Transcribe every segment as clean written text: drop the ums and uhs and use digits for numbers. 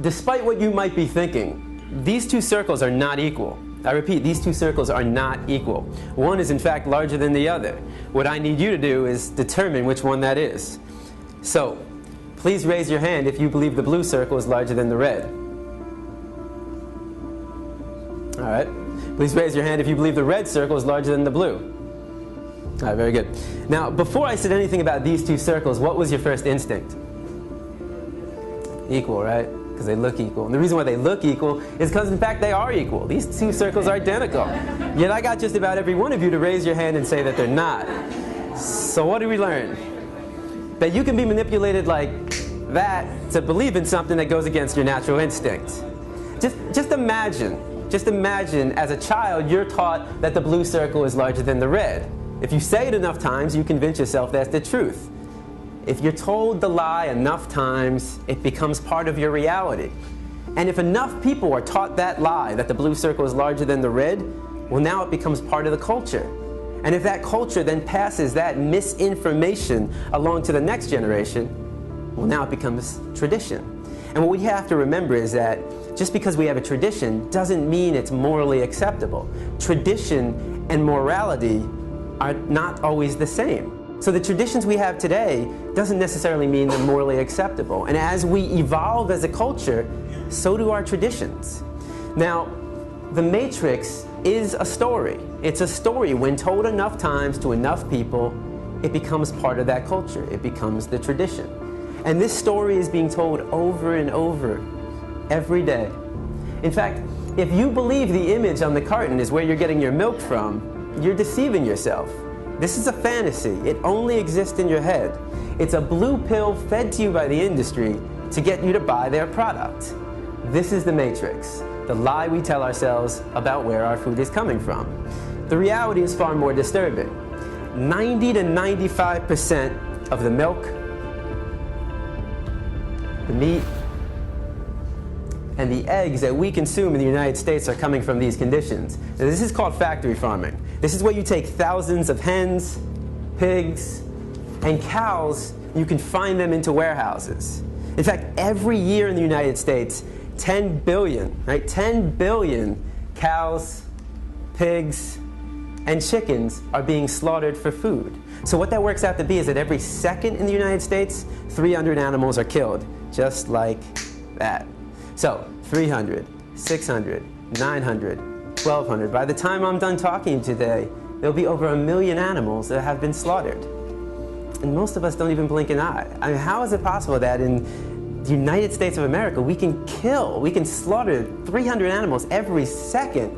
Despite what you might be thinking, these two circles are not equal. I repeat, these two circles are not equal. One is in fact larger than the other. What I need you to do is determine which one that is. So, please raise your hand if you believe the blue circle is larger than the red. All right. Please raise your hand if you believe the red circle is larger than the blue. All right, very good. Now, before I said anything about these two circles, what was your first instinct? Equal, right? Because they look equal. And the reason why they look equal is because, in fact, they are equal. These two circles are identical. Yet I got just about every one of you to raise your hand and say that they're not. So what did we learn? That you can be manipulated like that to believe in something that goes against your natural instincts. Just imagine as a child you're taught that the blue circle is larger than the red. If you say it enough times, you convince yourself that's the truth. If you're told the lie enough times, it becomes part of your reality. And if enough people are taught that lie, that the blue circle is larger than the red, well, now it becomes part of the culture. And if that culture then passes that misinformation along to the next generation, well, now it becomes tradition. And what we have to remember is that just because we have a tradition doesn't mean it's morally acceptable. Tradition and morality are not always the same. So the traditions we have today doesn't necessarily mean they're morally acceptable. And as we evolve as a culture, so do our traditions. Now, The Matrix is a story. It's a story. When told enough times to enough people, it becomes part of that culture. It becomes the tradition. And this story is being told over and over every day. In fact, if you believe the image on the carton is where you're getting your milk from, you're deceiving yourself. This is a fantasy. It only exists in your head. It's a blue pill fed to you by the industry to get you to buy their product. This is the Matrix, the lie we tell ourselves about where our food is coming from. The reality is far more disturbing. 90 to 95% of the milk, the meat, and the eggs that we consume in the United States are coming from these conditions. Now, this is called factory farming. This is where you take thousands of hens, pigs, and cows, you can find them into warehouses. In fact, every year in the United States, 10 billion, right? 10 billion cows, pigs, and chickens are being slaughtered for food. So what that works out to be is that every second in the United States, 300 animals are killed, just like that. So 300, 600, 900, 1,200. By the time I'm done talking today, there'll be over 1 million animals that have been slaughtered. And most of us don't even blink an eye. I mean, how is it possible that in the United States of America we can slaughter 300 animals every second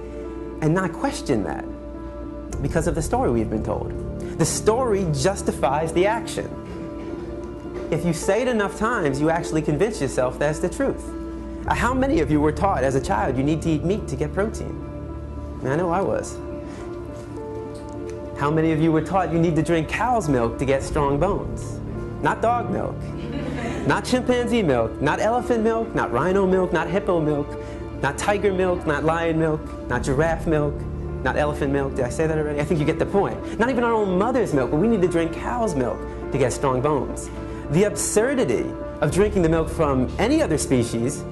and not question that? Because of the story we've been told. The story justifies the action. If you say it enough times, you actually convince yourself that's the truth. How many of you were taught as a child you need to eat meat to get protein? I know I was. How many of you were taught you need to drink cow's milk to get strong bones? Not dog milk, not chimpanzee milk, not elephant milk, not rhino milk, not hippo milk, not tiger milk, not lion milk, not giraffe milk, not elephant milk. Did I say that already? I think you get the point. Not even our own mother's milk, but we need to drink cow's milk to get strong bones. The absurdity of drinking the milk from any other species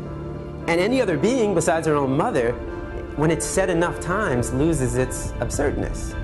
and any other being besides our own mother, when it's said enough times, loses its absurdness.